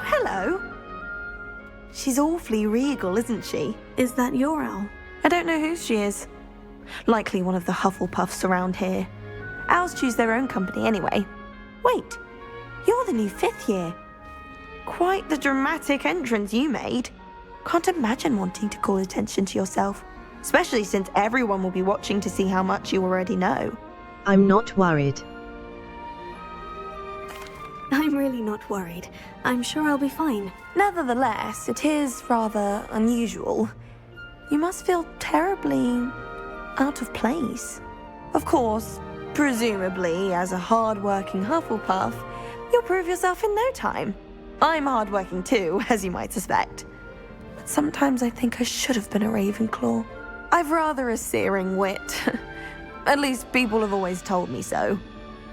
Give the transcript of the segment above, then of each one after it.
hello. She's awfully regal, isn't she? Is that your owl? I don't know whose she is. Likely one of the Hufflepuffs around here. Owls choose their own company anyway. Wait, you're the new 5th year. Quite the dramatic entrance you made. Can't imagine wanting to call attention to yourself, especially since everyone will be watching to see how much you already know. I'm not worried. I'm really not worried. I'm sure I'll be fine. Nevertheless, it is rather unusual. You must feel terribly out of place. Of course, presumably, as a hard-working Hufflepuff, you'll prove yourself in no time. I'm hard-working too, as you might suspect. But sometimes I think I should have been a Ravenclaw. I've rather a searing wit. At least people have always told me so.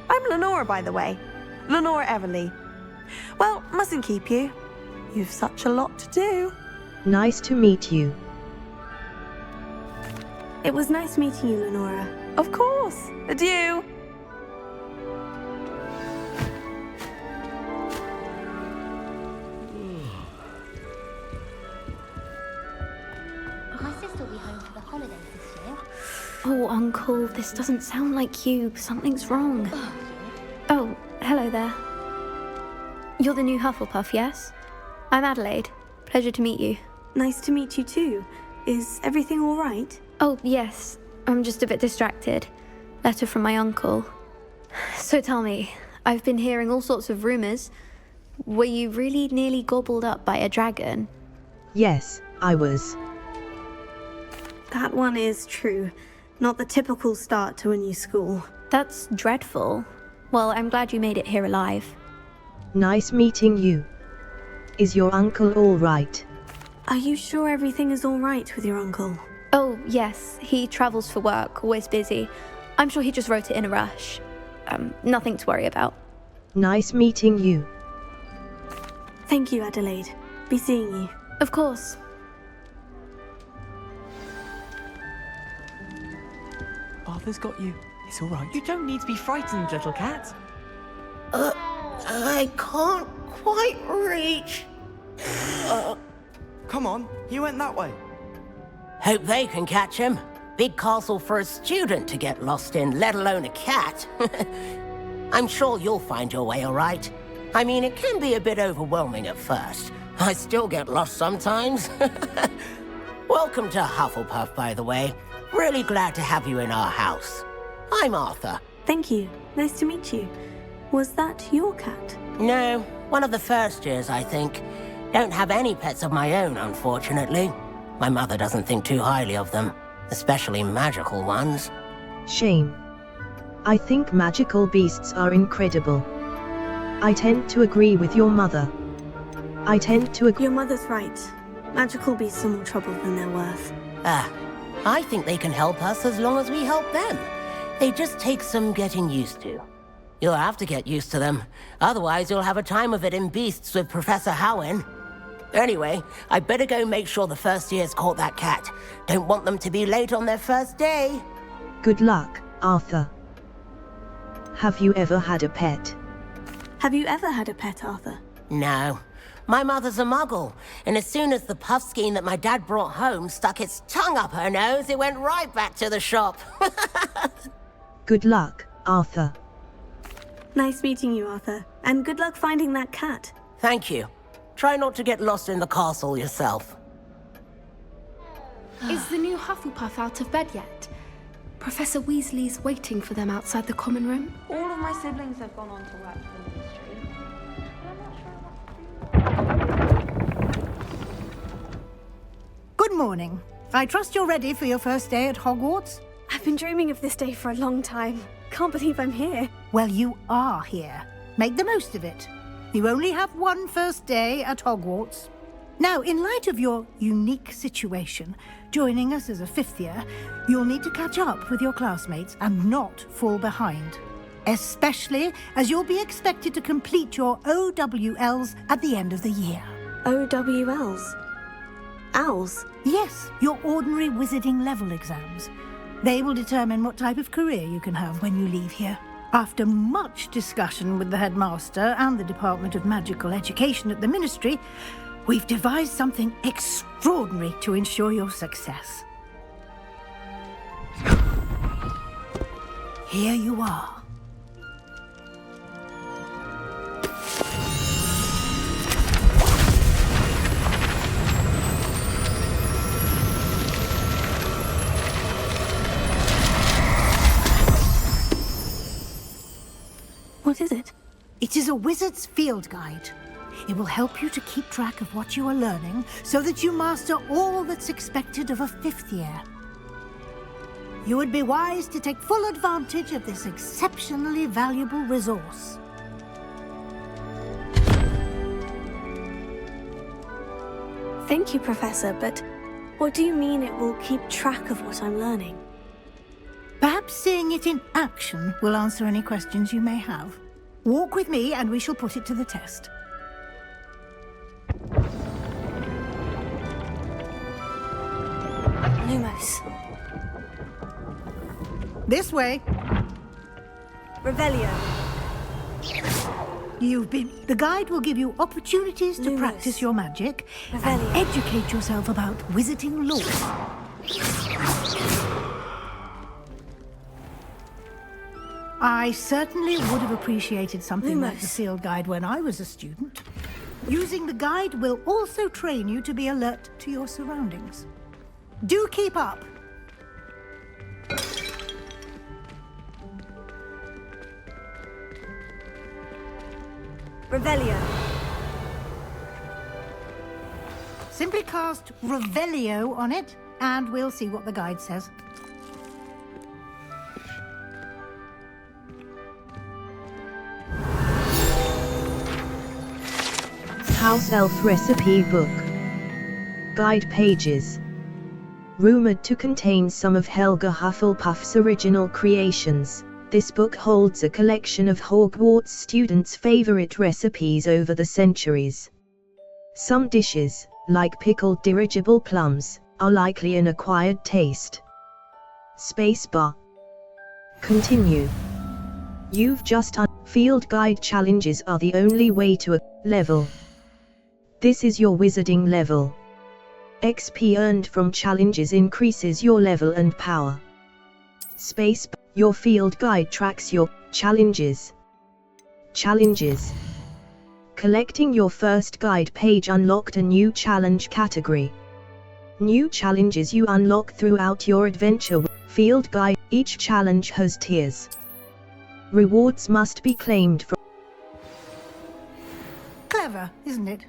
I'm Lenora, by the way. Lenora Everly. Well, mustn't keep you. You've such a lot to do. Nice to meet you. It was nice meeting you, Lenora. Of course. Adieu. My sister will be home for the holidays this year. Oh, Uncle, this doesn't sound like you. Something's wrong. Oh, hello there. You're the new Hufflepuff, yes? I'm Adelaide. Pleasure to meet you. Nice to meet you too. Is everything all right? Oh, yes. I'm just a bit distracted. Letter from my uncle. So tell me, I've been hearing all sorts of rumors. Were you really nearly gobbled up by a dragon? Yes, I was. That one is true. Not the typical start to a new school. That's dreadful. Well, I'm glad you made it here alive. Nice meeting you. Is your uncle all right? Are you sure everything is all right with your uncle? Oh, yes. He travels for work, always busy. I'm sure he just wrote it in a rush. Nothing to worry about. Nice meeting you. Thank you, Adelaide. Be seeing you. Of course. Arthur's got you. It's all right. You don't need to be frightened, little cat. I can't quite reach. Come on, he went that way. Hope they can catch him. Big castle for a student to get lost in, let alone a cat. I'm sure you'll find your way all right. I mean, it can be a bit overwhelming at first. I still get lost sometimes. Welcome to Hufflepuff, by the way. Really glad to have you in our house. I'm Arthur. Thank you. Nice to meet you. Was that your cat? No, one of the first years, I think. Don't have any pets of my own, unfortunately. My mother doesn't think too highly of them, especially magical ones. Shame. I think magical beasts are incredible. I tend to agree with your mother. Your mother's right. Magical beasts are more trouble than they're worth. I think they can help us as long as we help them. They just take some getting used to. You'll have to get used to them. Otherwise, you'll have a time of it in Beasts with Professor Howen. Anyway, I better go make sure the first years caught that cat. Don't want them to be late on their first day. Good luck, Arthur. Have you ever had a pet? Have you ever had a pet, Arthur? No. My mother's a muggle, and as soon as the puffskein that my dad brought home stuck its tongue up her nose, it went right back to the shop. Good luck, Arthur. Nice meeting you, Arthur. And good luck finding that cat. Thank you. Try not to get lost in the castle yourself. Is the new Hufflepuff out of bed yet? Professor Weasley's waiting for them outside the common room. All of my siblings have gone on to work for the ministry. Good morning. I trust you're ready for your first day at Hogwarts? I've been dreaming of this day for a long time. Can't believe I'm here. Well, you are here. Make the most of it. You only have one first day at Hogwarts. Now, in light of your unique situation, joining us as a 5th year, you'll need to catch up with your classmates and not fall behind. Especially as you'll be expected to complete your OWLs at the end of the year. OWLs? Owls? Yes, your ordinary wizarding level exams. They will determine what type of career you can have when you leave here. After much discussion with the headmaster and the Department of Magical Education at the Ministry, we've devised something extraordinary to ensure your success. Here you are. What is it? It is a wizard's field guide. It will help you to keep track of what you are learning so that you master all that's expected of a 5th year. You would be wise to take full advantage of this exceptionally valuable resource. Thank you, Professor, but what do you mean it will keep track of what I'm learning? Perhaps seeing it in action will answer any questions you may have. Walk with me and we shall put it to the test. Lumos. This way. Revelio. The guide will give you opportunities to Lumos. practice your magic and Revelio. educate yourself about wizarding lore. I certainly would have appreciated something like the Lumos. field guide when I was a student. Using the guide will also train you to be alert to your surroundings. Do keep up. Revelio. Simply cast Revelio on it, and we'll see what the guide says. House Elf Recipe Book. Guide pages. Rumored to contain some of Helga Hufflepuff's original creations, this book holds a collection of Hogwarts students' favorite recipes over the centuries. Some dishes, like pickled dirigible plums, are likely an acquired taste. Spacebar. Continue. You've just field guide challenges are the only way to a level. This is your wizarding level. XP earned from challenges increases your level and power. Space. Your field guide tracks your challenges. Challenges. Collecting your first guide page unlocked a new challenge category. New challenges you unlock throughout your adventure with field guide. Each challenge has tiers. Rewards must be claimed from. Clever, isn't it?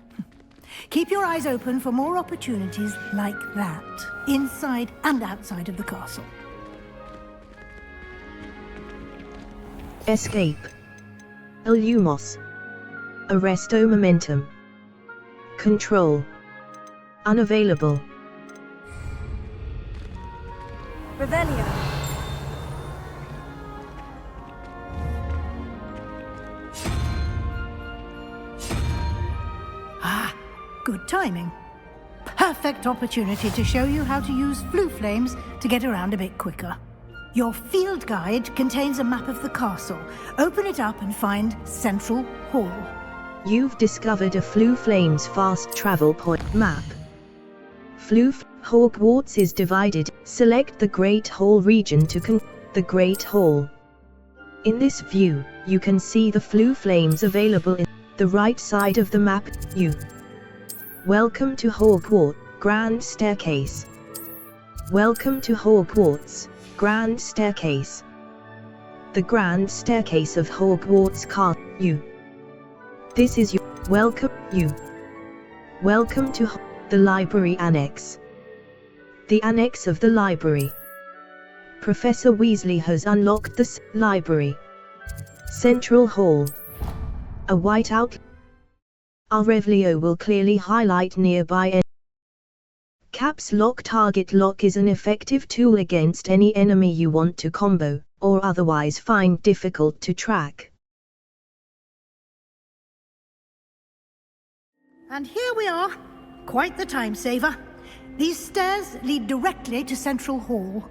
Keep your eyes open for more opportunities like that, inside and outside of the castle. Escape. Lumos. Arresto momentum. Control. Unavailable. Revelio. Ah, good timing. Perfect opportunity to show you how to use flue flames to get around a bit quicker. Your field guide contains a map of the castle. Open it up and find Central Hall. You've discovered a Flue Flames fast travel point map. Hogwarts is divided. Select the Great Hall region to the Great Hall. In this view, you can see the Flue Flames available in the right side of the map. Welcome to Hogwarts, Grand Staircase. Welcome to Hogwarts, Grand Staircase. The Grand Staircase of Hogwarts Castle. This is your welcome. Welcome to the Library Annex. The Annex of the Library. Professor Weasley has unlocked the library. Central Hall. A white outline. Our Revelio will clearly highlight nearby. Caps Lock. Target Lock is an effective tool against any enemy you want to combo, or otherwise find difficult to track. And here we are. Quite the time saver. These stairs lead directly to Central Hall.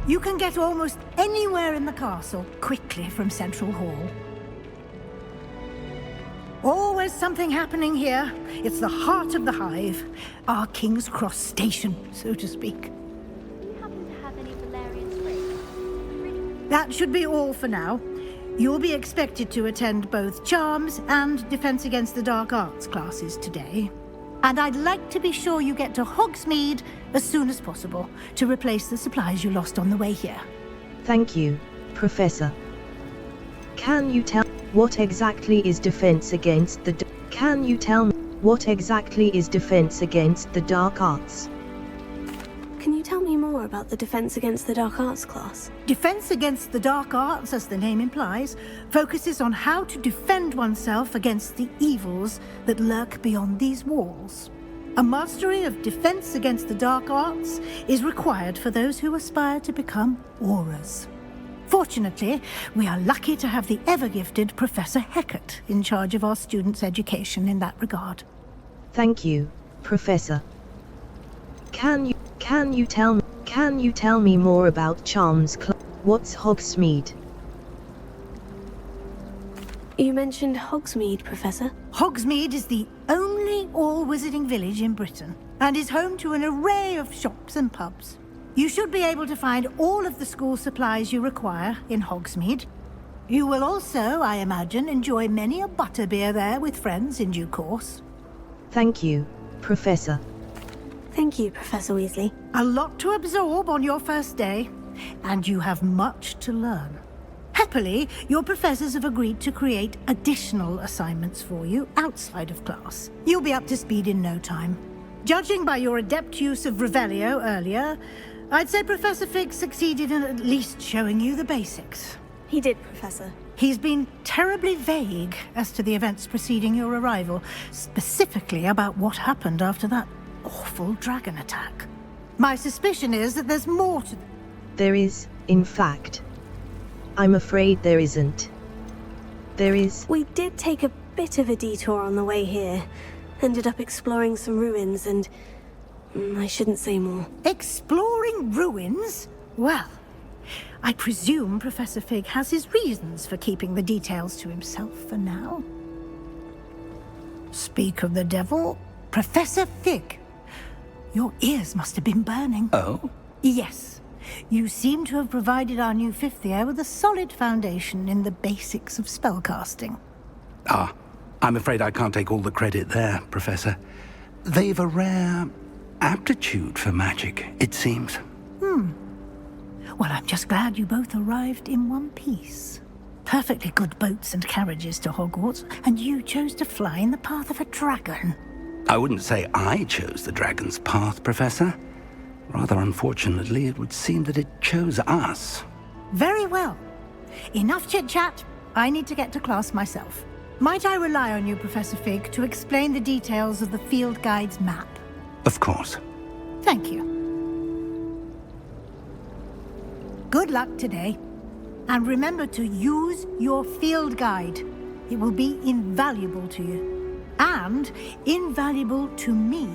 You can get almost anywhere in the castle quickly from Central Hall. Always something happening here. It's the heart of the hive. Our King's Cross station, so to speak. Do you happen to have any Valerian springs? That should be all for now. You'll be expected to attend both Charms and Defense Against the Dark Arts classes today. And I'd like to be sure you get to Hogsmeade as soon as possible to replace the supplies you lost on the way here. Thank you, Professor. Can you tell what exactly is Defense Against the Can you tell me what exactly is Defense Against the Dark Arts? Can you tell me more about the Defense Against the Dark Arts class? Defense Against the Dark Arts, as the name implies, focuses on how to defend oneself against the evils that lurk beyond these walls. A mastery of Defense Against the Dark Arts is required for those who aspire to become Aurors. Fortunately, we are lucky to have the ever-gifted Professor Hecat in charge of our students' education in that regard. Thank you, Professor. Can you tell me more about Charms What's Hogsmeade? You mentioned Hogsmeade, Professor. Hogsmeade is the only all-wizarding village in Britain and is home to an array of shops and pubs. You should be able to find all of the school supplies you require in Hogsmeade. You will also, I imagine, enjoy many a butterbeer there with friends in due course. Thank you, Professor. Thank you, Professor Weasley. A lot to absorb on your first day, and you have much to learn. Happily, your professors have agreed to create additional assignments for you outside of class. You'll be up to speed in no time. Judging by your adept use of Revelio earlier, I'd say Professor Fig succeeded in at least showing you the basics. He did, Professor. He's been terribly vague as to the events preceding your arrival, specifically about what happened after that awful dragon attack. My suspicion is that there's more to... There is, in fact. I'm afraid there isn't. There is... We did take a bit of a detour on the way here. Ended up exploring some ruins and... I shouldn't say more. Exploring ruins? Well, I presume Professor Fig has his reasons for keeping the details to himself for now. Speak of the devil, Professor Fig. Your ears must have been burning. Oh? Yes. You seem to have provided our new fifth year with a solid foundation in the basics of spellcasting. Ah, I'm afraid I can't take all the credit there, Professor. They've a rare aptitude for magic, it seems. Well, I'm just glad you both arrived in one piece. Perfectly good boats and carriages to Hogwarts, and you chose to fly in the path of a dragon. I wouldn't say I chose the dragon's path, Professor. Rather unfortunately, it would seem that it chose us. Very well. Enough chit-chat. I need to get to class myself. Might I rely on you, Professor Fig, to explain the details of the field guide's map? Of course. Thank you. Good luck today. And remember to use your field guide. It will be invaluable to you. And invaluable to me,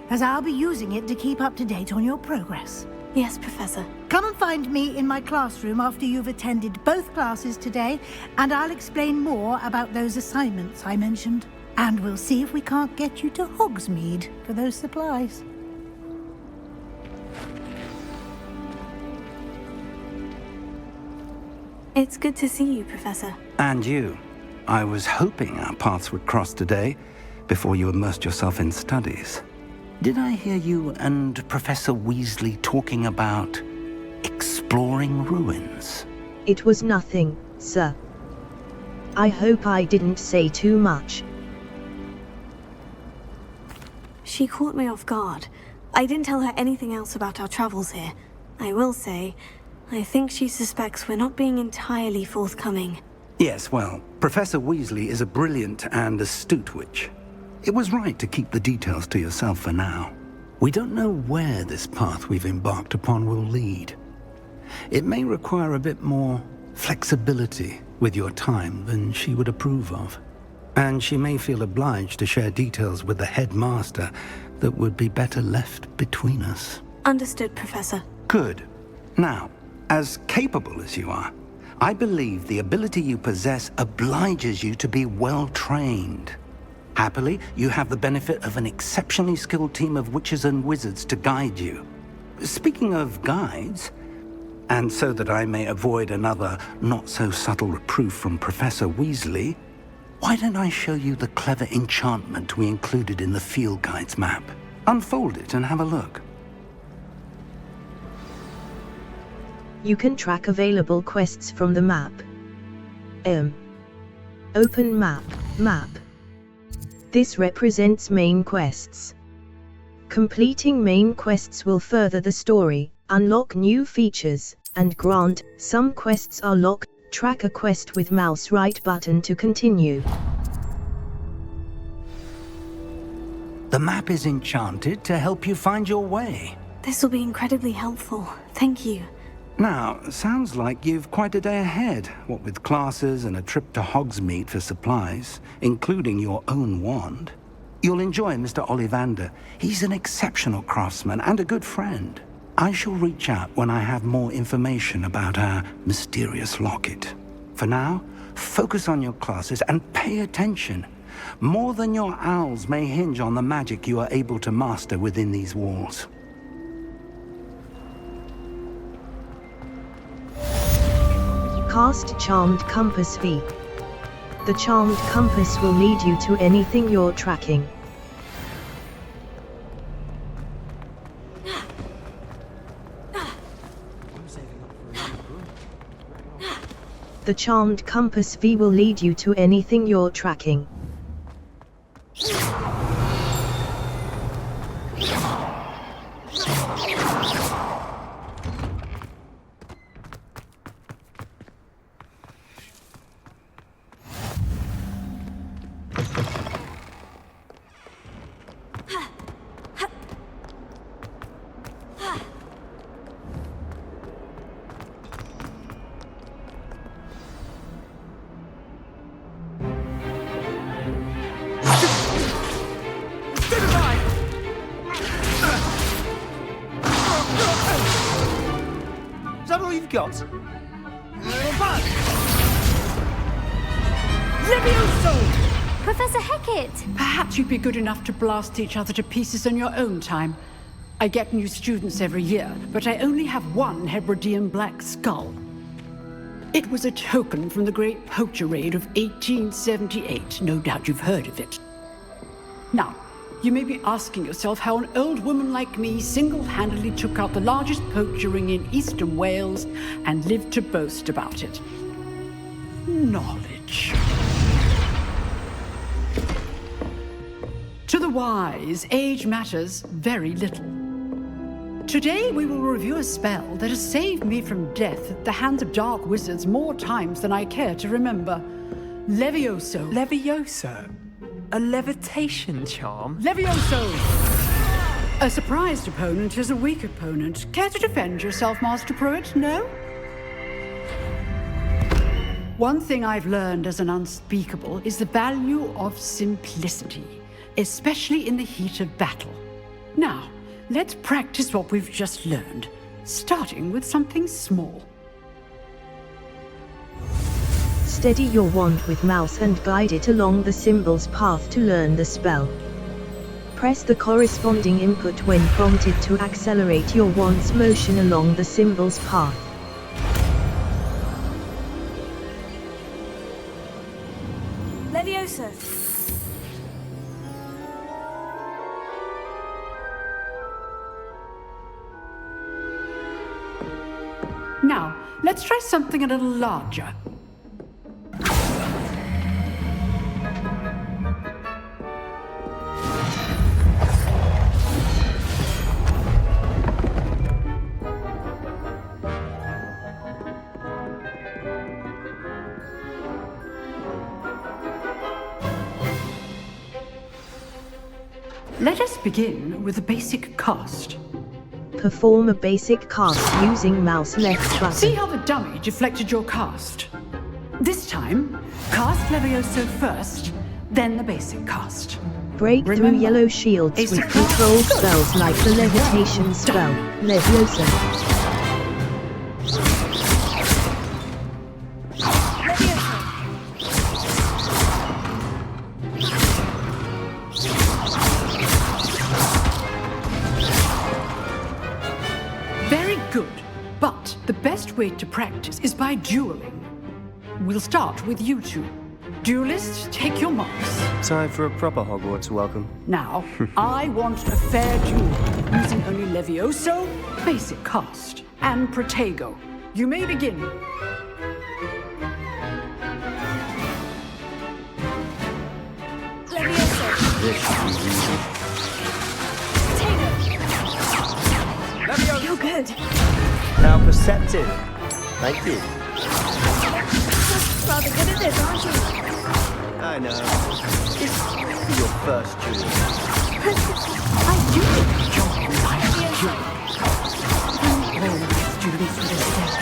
as I'll be using it to keep up to date on your progress. Yes, Professor. Come and find me in my classroom after you've attended both classes today, and I'll explain more about those assignments I mentioned. And we'll see if we can't get you to Hogsmeade for those supplies. It's good to see you, Professor. And you. I was hoping our paths would cross today, before you immersed yourself in studies. Did I hear you and Professor Weasley talking about exploring ruins? It was nothing, sir. I hope I didn't say too much. She caught me off guard. I didn't tell her anything else about our travels here. I will say, I think she suspects we're not being entirely forthcoming. Yes, well, Professor Weasley is a brilliant and astute witch. It was right to keep the details to yourself for now. We don't know where this path we've embarked upon will lead. It may require a bit more flexibility with your time than she would approve of. And she may feel obliged to share details with the headmaster that would be better left between us. Understood, Professor. Good. Now, As capable as you are, I believe the ability you possess obliges you to be well trained. Happily, you have the benefit of an exceptionally skilled team of witches and wizards to guide you. Speaking of guides, and so that I may avoid another not-so-subtle reproof from Professor Weasley, why don't I show you the clever enchantment we included in the field guide's map? Unfold it and have a look. You can track available quests from the map. Open map. Map. This represents main quests. Completing main quests will further the story, unlock new features, and grant, some quests are locked. Track a quest with mouse right button to continue. The map is enchanted to help you find your way. This will be incredibly helpful. Thank you. Now, sounds like you've quite a day ahead, what with classes and a trip to Hogsmeade for supplies, including your own wand. You'll enjoy Mr. Ollivander. He's an exceptional craftsman and a good friend. I shall reach out when I have more information about our mysterious locket. For now, focus on your classes and pay attention. More than your owls may hinge on the magic you are able to master within these walls. Cast Charmed Compass V. The Charmed Compass will lead you to anything you're tracking. The Charmed Compass V will lead you to anything you're tracking. Is that all you've got? Levioso! Professor Hecat! Perhaps you'd be good enough to blast each other to pieces in your own time. I get new students every year, but I only have one Hebridean black skull. It was a token from the Great Poacher Raid of 1878. No doubt you've heard of it. Now, you may be asking yourself how an old woman like me single-handedly took out the largest poacher ring in eastern Wales and lived to boast about it. Knowledge. To the wise, age matters very little. Today we will review a spell that has saved me from death at the hands of dark wizards more times than I care to remember. Levioso. Levioso? A levitation charm? Levioso! A surprised opponent is a weak opponent. Care to defend yourself, Master Pruitt? No? One thing I've learned as an unspeakable is the value of simplicity, especially in the heat of battle. Now, let's practice what we've just learned, starting with something small. Steady your wand with mouse and guide it along the symbol's path to learn the spell. Press the corresponding input when prompted to accelerate your wand's motion along the symbol's path. Levioso! Now, let's try something a little larger. Let us begin with a basic cast. Perform a basic cast using mouse left button. See how the dummy deflected your cast? This time, cast Levioso first, then the basic cast. Break through Remember, yellow shields it's with a control cast. spells like the levitation spell, Levioso. way to practice is by dueling. We'll start with you two. Duelists, take your marks. Time for a proper Hogwarts welcome. Now, I want a fair duel, using only Levioso, basic cast, and Protego. You may begin. You're good. How perceptive. Thank you. Rather good at this, aren't you? I know. It's your first duel. I do enjoy my students for this step.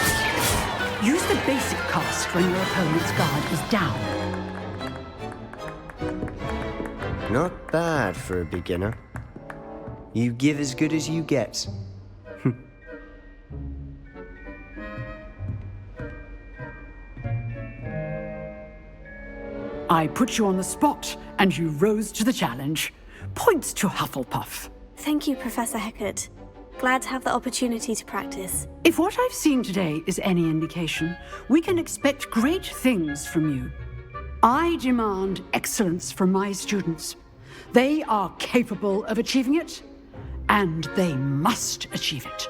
Use the basic cast when your opponent's guard is down. Not bad for a beginner. You give as good as you get. I put you on the spot, and you rose to the challenge. Points to Hufflepuff. Thank you, Professor Hecat. Glad to have the opportunity to practice. If what I've seen today is any indication, we can expect great things from you. I demand excellence from my students. They are capable of achieving it, and they must achieve it.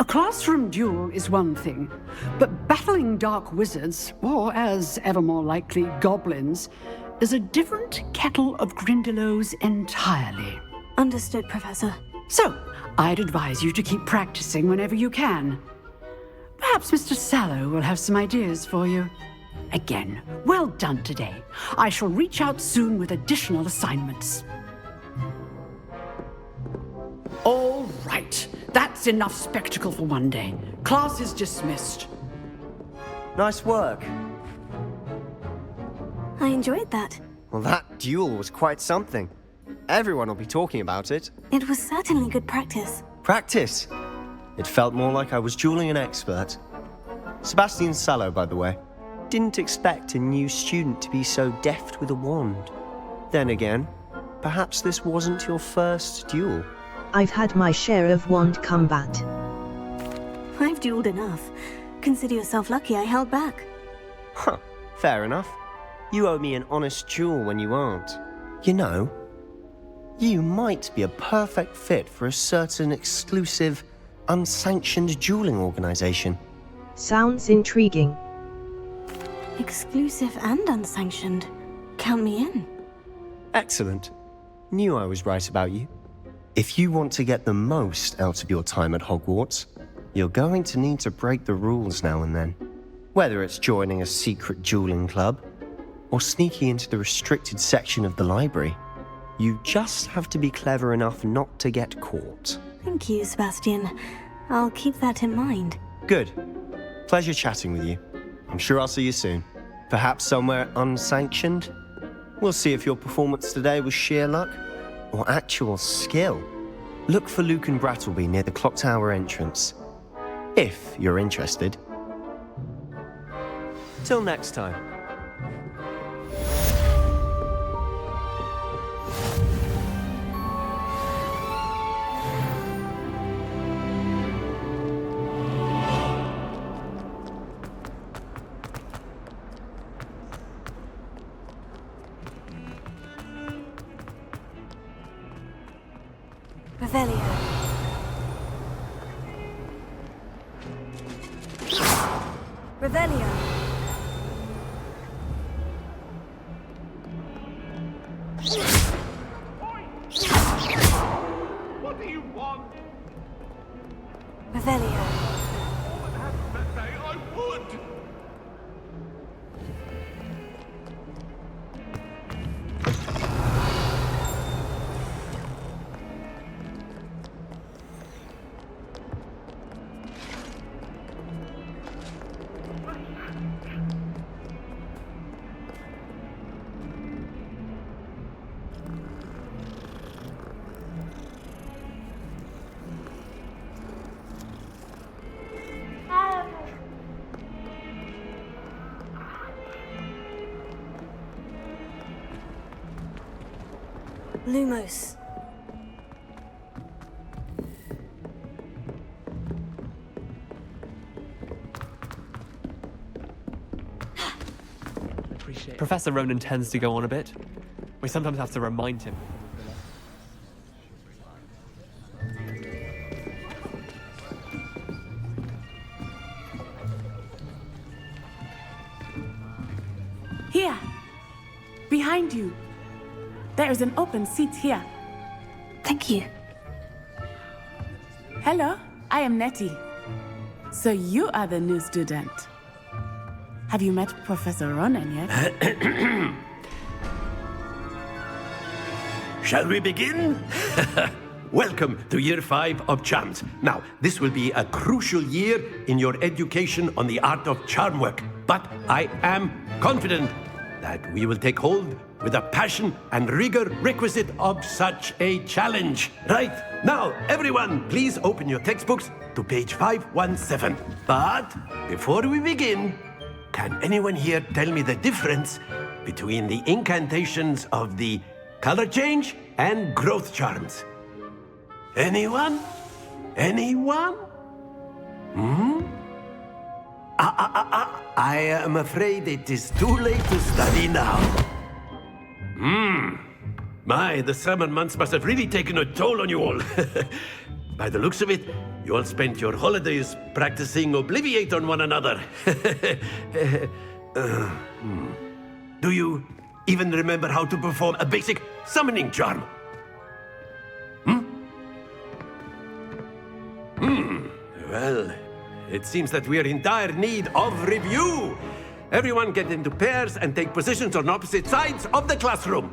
A classroom duel is one thing, but battling dark wizards, or as ever more likely, goblins, is a different kettle of Grindylows entirely. Understood, Professor. So, I'd advise you to keep practicing whenever you can. Perhaps Mr. Sallow will have some ideas for you. Again, well done today. I shall reach out soon with additional assignments. All right. That's enough spectacle for one day. Class is dismissed. Nice work. I enjoyed that. Well, that duel was quite something. Everyone will be talking about it. It was certainly good practice. Practice? It felt more like I was dueling an expert. Sebastian Sallow, by the way. Didn't expect a new student to be so deft with a wand. Then again, perhaps this wasn't your first duel. I've had my share of wand combat. I've dueled enough. Consider yourself lucky I held back. Huh, fair enough. You owe me an honest duel when you aren't. You know, you might be a perfect fit for a certain exclusive, unsanctioned dueling organization. Sounds intriguing. Exclusive and unsanctioned. Count me in. Excellent. Knew I was right about you. If you want to get the most out of your time at Hogwarts, you're going to need to break the rules now and then. Whether it's joining a secret dueling club, or sneaking into the restricted section of the library, you just have to be clever enough not to get caught. Thank you, Sebastian. I'll keep that in mind. Good. Pleasure chatting with you. I'm sure I'll see you soon. Perhaps somewhere unsanctioned? We'll see if your performance today was sheer luck or actual skill. Look for Luke and Brattleby near the clock tower entrance, if you're interested. Till next time. Revelio. Revelio. What do you want? Revelio. I would. Lumos. appreciate it. Professor Ronan tends to go on a bit. We sometimes have to remind him. Here! Behind you! There is an open seat here. Thank you. Hello, I am Nettie. So you are the new student. Have you met Professor Ronan yet? Shall we begin? Welcome to Year 5 of Charms. Now, this will be a crucial year in your education on the art of charm work. But I am confident that we will take hold with the passion and rigor requisite of such a challenge. Right, now, everyone, please open your textbooks to page 517. But before we begin, can anyone here tell me the difference between the incantations of the color change and growth charms? Anyone? Anyone? I am afraid it is too late to study now. My, the summer months must have really taken a toll on you all. By the looks of it, you all spent your holidays practicing Obliviate on one another. Do you even remember how to perform a basic summoning charm? Well, it seems that we are in dire need of review. Everyone get into pairs and take positions on opposite sides of the classroom.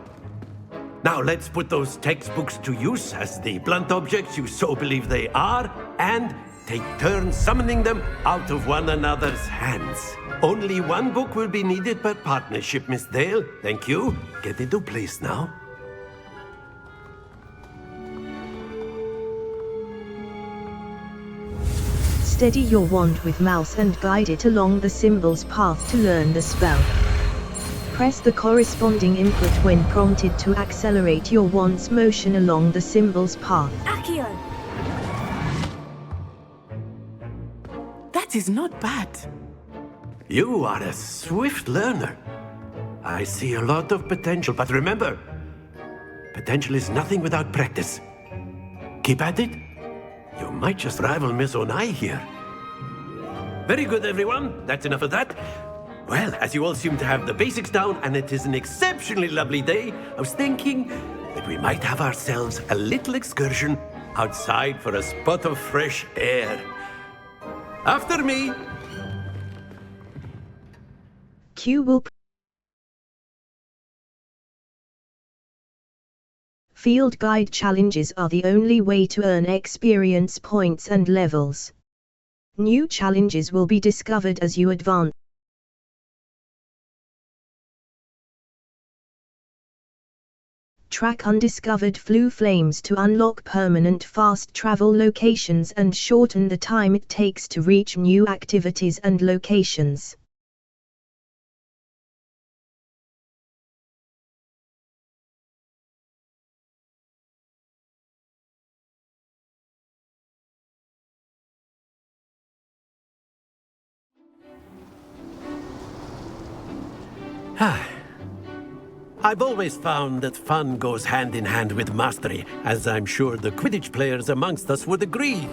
Now let's put those textbooks to use as the blunt objects you so believe they are, and take turns summoning them out of one another's hands. Only one book will be needed per partnership, Miss Dale. Thank you. Get into place now. Steady your wand with mouse and guide it along the symbol's path to learn the spell. Press the corresponding input when prompted to accelerate your wand's motion along the symbol's path. Accio! That is not bad. You are a swift learner. I see a lot of potential, but remember, potential is nothing without practice. Keep at it. You might just rival Miss Onai here. Very good, everyone. That's enough of that. Well, as you all seem to have the basics down, and it is an exceptionally lovely day, I was thinking that we might have ourselves a little excursion outside for a spot of fresh air. After me! Q will Field guide challenges are the only way to earn experience points and levels. New challenges will be discovered as you advance. Track undiscovered flue flames to unlock permanent fast travel locations and shorten the time it takes to reach new activities and locations. I've always found that fun goes hand in hand with mastery, as I'm sure the Quidditch players amongst us would agree.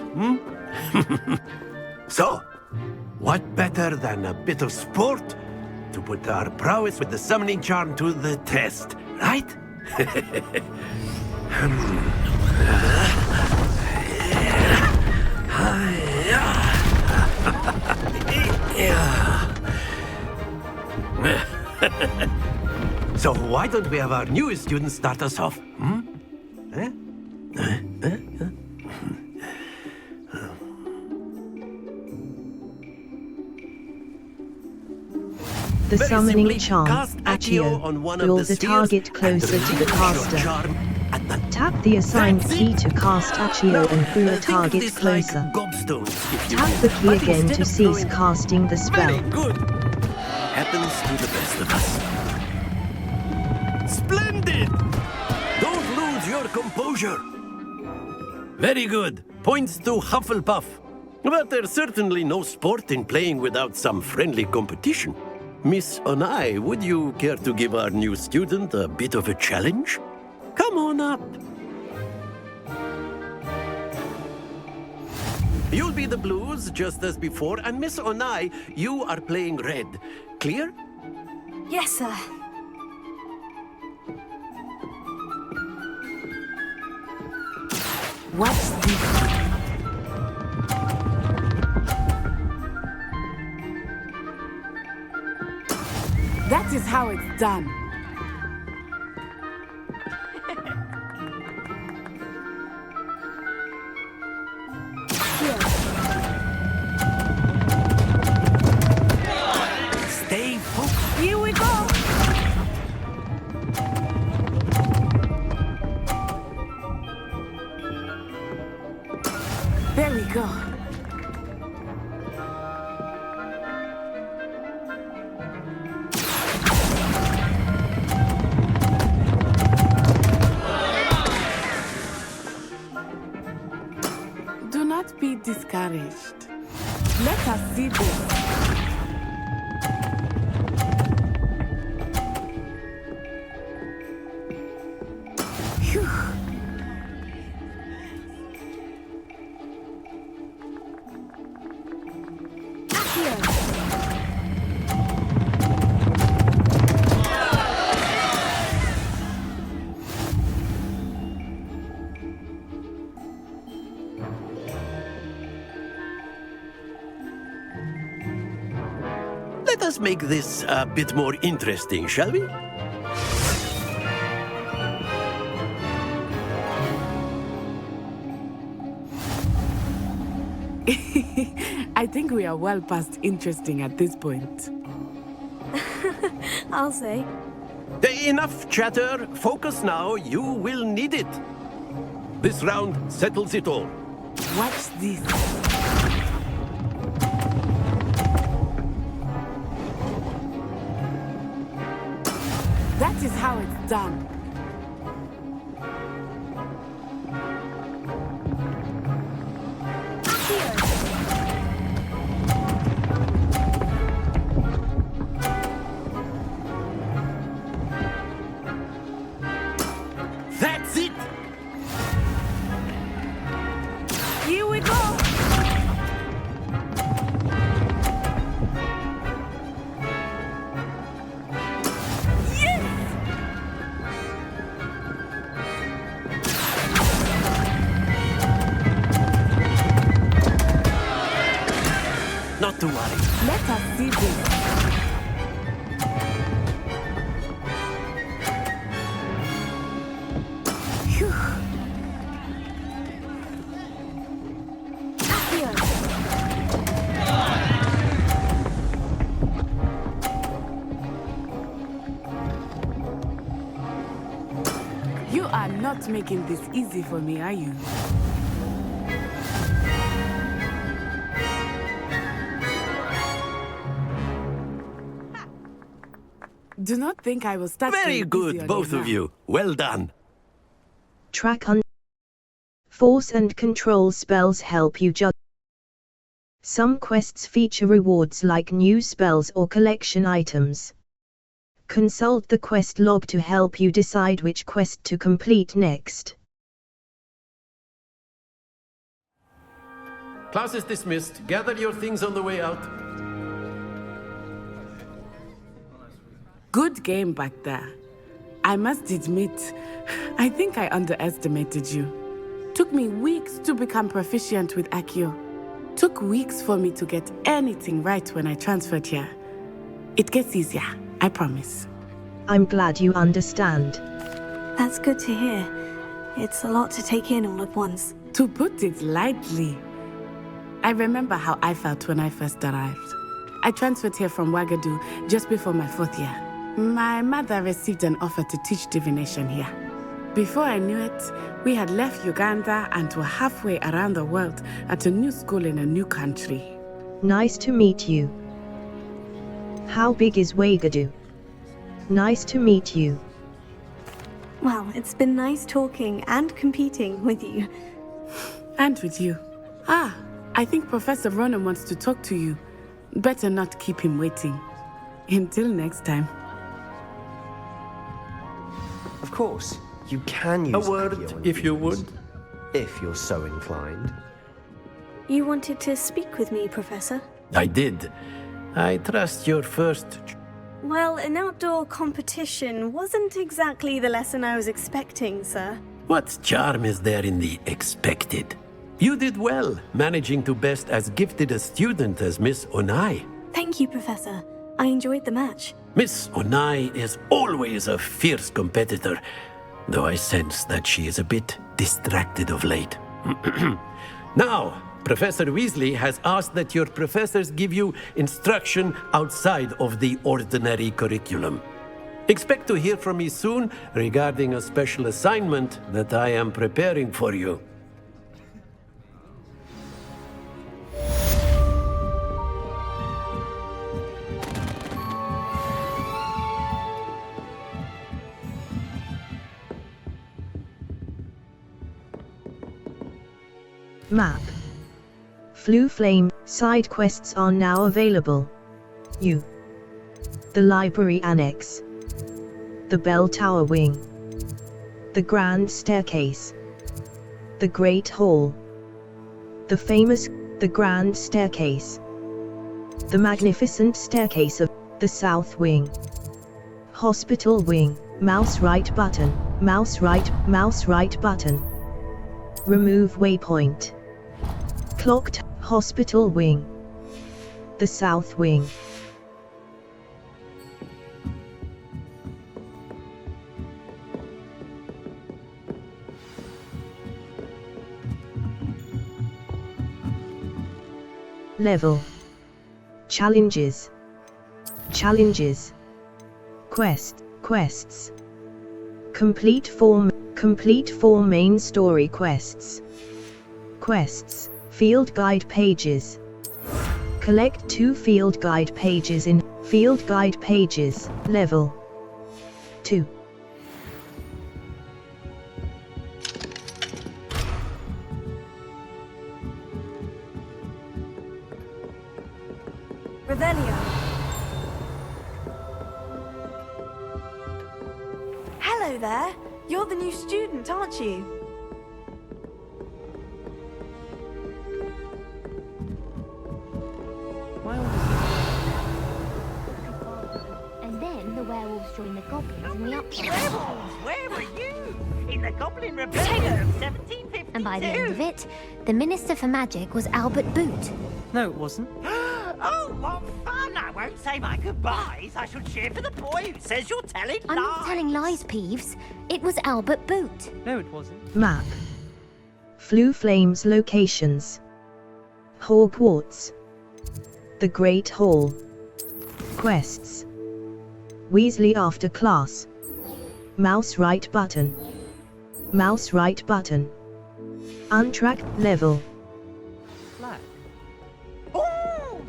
So, what better than a bit of sport to put our prowess with the summoning charm to the test, right? So why don't we have our newest student start us off? The Very summoning simply, charm, cast Accio, on one of draws the the target spheres closer and to the reveal caster. your charm at the Tap the assigned That's key it. to cast Accio and draw a Think of target this like closer. gobstones, if you Tap will. the key But again instead to of cease throwing- casting the spell. Very good. Happens to the best of us. Splendid! Don't lose your composure. Very good. Points to Hufflepuff. But there's certainly no sport in playing without some friendly competition. Miss Onai, would you care to give our new student a bit of a challenge? Come on up. You'll be the blues, just as before, and Miss Onai, you are playing red. Clear? Yes, sir. What's this? That is how it's done. Stay focused. Here we go! There we go. Do not be discouraged. Let us see this. Phew. Let us make this a bit more interesting, shall we? I think we are well past interesting at this point. I'll say. Enough chatter. Focus now. You will need it. This round settles it all. Watch this. That is how it's done. That's it. Here we go! Not to worry. Let us see this. Phew. You are not making this easy for me, are you? Do not think I will start. Very good, both of you. Well done. Track on. Force and control spells help you judge. Some quests feature rewards like new spells or collection items. Consult the quest log to help you decide which quest to complete next. Class is dismissed. Gather your things on the way out. Good game back there. I must admit, I think I underestimated you. Took me weeks to become proficient with Accio. Took weeks for me to get anything right when I transferred here. It gets easier, I promise. I'm glad you understand. That's good to hear. It's a lot to take in all at once. To put it lightly, I remember how I felt when I first arrived. I transferred here from Ouagadougou just before my 4th year. My mother received an offer to teach divination here. Before I knew it, we had left Uganda and were halfway around the world at a new school in a new country. Nice to meet you. How big is Ouagadougou? Nice to meet you. Well, it's been nice talking and competing with you. And with you. Ah, I think Professor Ronan wants to talk to you. Better not keep him waiting. Until next time. Of course, you can use A word, Accio and if you Fuse, would. if you're so inclined. You wanted to speak with me, Professor? I did. I trust your first... Well, an outdoor competition wasn't exactly the lesson I was expecting, sir. What charm is there in the expected? You did well, managing to best as gifted a student as Miss Onai. Thank you, Professor. I enjoyed the match. Miss Onai is always a fierce competitor, though I sense that she is a bit distracted of late. Now, Professor Weasley has asked that your professors give you instruction outside of the ordinary curriculum. Expect to hear from me soon regarding a special assignment that I am preparing for you. Map. Floo Flame side quests are now available. U. The Library Annex. The Bell Tower Wing. The Grand Staircase. The Great Hall. The Grand Staircase. The Magnificent Staircase of the South Wing. Hospital Wing. Mouse right button. Mouse right button. Remove waypoint. Clocked Hospital Wing. The South Wing. Level. Challenges. Quests. Complete four main story quests. Field guide pages. Collect 2 field guide pages in field guide pages, level 2. Revelio. Hello there. You're the new student, aren't you? And then the werewolves joined the goblins in the uprising. Werewolves, where were you? In the Goblin Rebellion of 1752. And by the end of it, the Minister for Magic was Albert Boot. No, it wasn't. Oh, what fun! I won't say my goodbyes. I shall cheer for the boy who says you're telling lies. I'm not telling lies, Peeves. It was Albert Boot. No, it wasn't. Map. Floo Flames locations. Hogwarts. The Great Hall. Quests. Weasley after class. Mouse right button. Untrack level. Flag. Oh,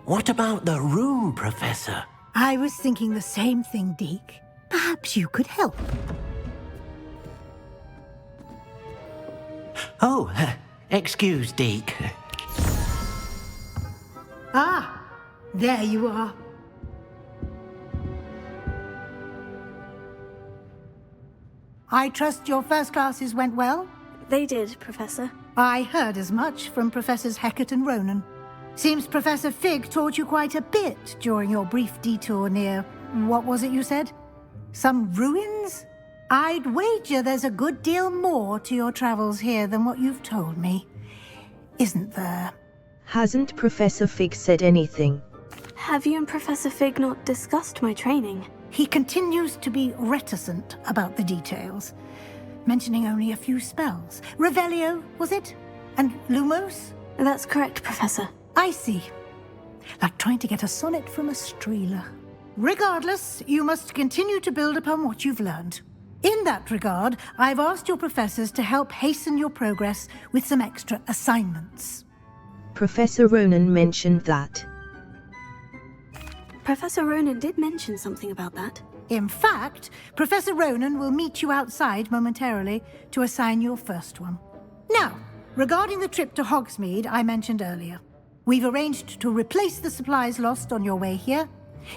What about the room, Professor? I was thinking the same thing, Deke. Perhaps you could help. Oh, excuse, Deke. Ah, there you are. I trust your first classes went well? They did, Professor. I heard as much from Professors Hecat and Ronan. Seems Professor Fig taught you quite a bit during your brief detour near, what was it you said? Some ruins? I'd wager there's a good deal more to your travels here than what you've told me. Isn't there? Hasn't Professor Fig said anything? Have you and Professor Fig not discussed my training? He continues to be reticent about the details, mentioning only a few spells. Revelio, was it? And Lumos? That's correct, Professor. I see. Like trying to get a sonnet from a streeler. Regardless, you must continue to build upon what you've learned. In that regard, I've asked your professors to help hasten your progress with some extra assignments. Professor Ronan mentioned that. Professor Ronan did mention something about that. In fact, Professor Ronan will meet you outside momentarily to assign your first one. Now, regarding the trip to Hogsmeade I mentioned earlier, we've arranged to replace the supplies lost on your way here,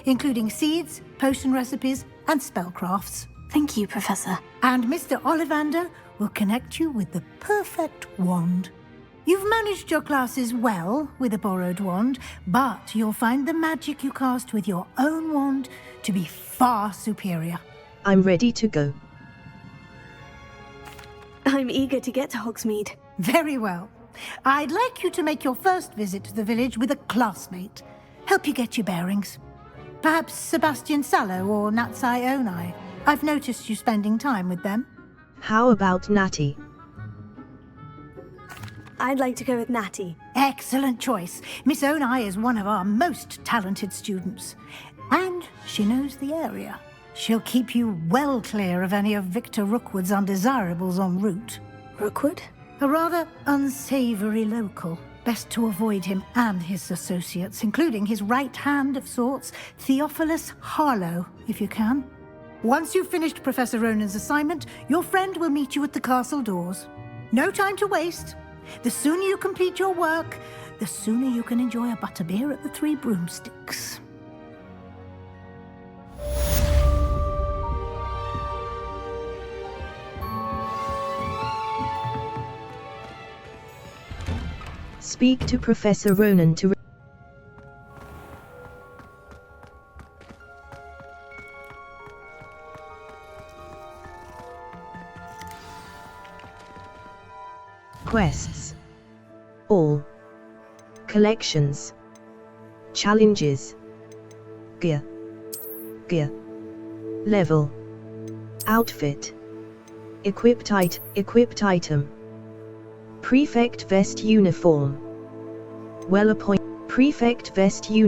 including seeds, potion recipes, and spellcrafts. Thank you, Professor. And Mr. Ollivander will connect you with the perfect wand. You've managed your classes well with a borrowed wand, but you'll find the magic you cast with your own wand to be far superior. I'm ready to go. I'm eager to get to Hogsmeade. Very well. I'd like you to make your first visit to the village with a classmate. Help you get your bearings. Perhaps Sebastian Sallow or Natsai Onai. I've noticed you spending time with them. How about Natty? I'd like to go with Natty. Excellent choice. Miss Onai is one of our most talented students. And she knows the area. She'll keep you well clear of any of Victor Rookwood's undesirables en route. Rookwood? A rather unsavory local. Best to avoid him and his associates, including his right hand of sorts, Theophilus Harlow, if you can. Once you've finished Professor Ronan's assignment, your friend will meet you at the castle doors. No time to waste. The sooner you complete your work, the sooner you can enjoy a butterbeer at the Three Broomsticks. Speak to Professor Ronan to... Quests. All. Collections. Challenges. Gear. Level. Outfit. Equipped item. Prefect vest uniform. Well appointed. Prefect vest uniform.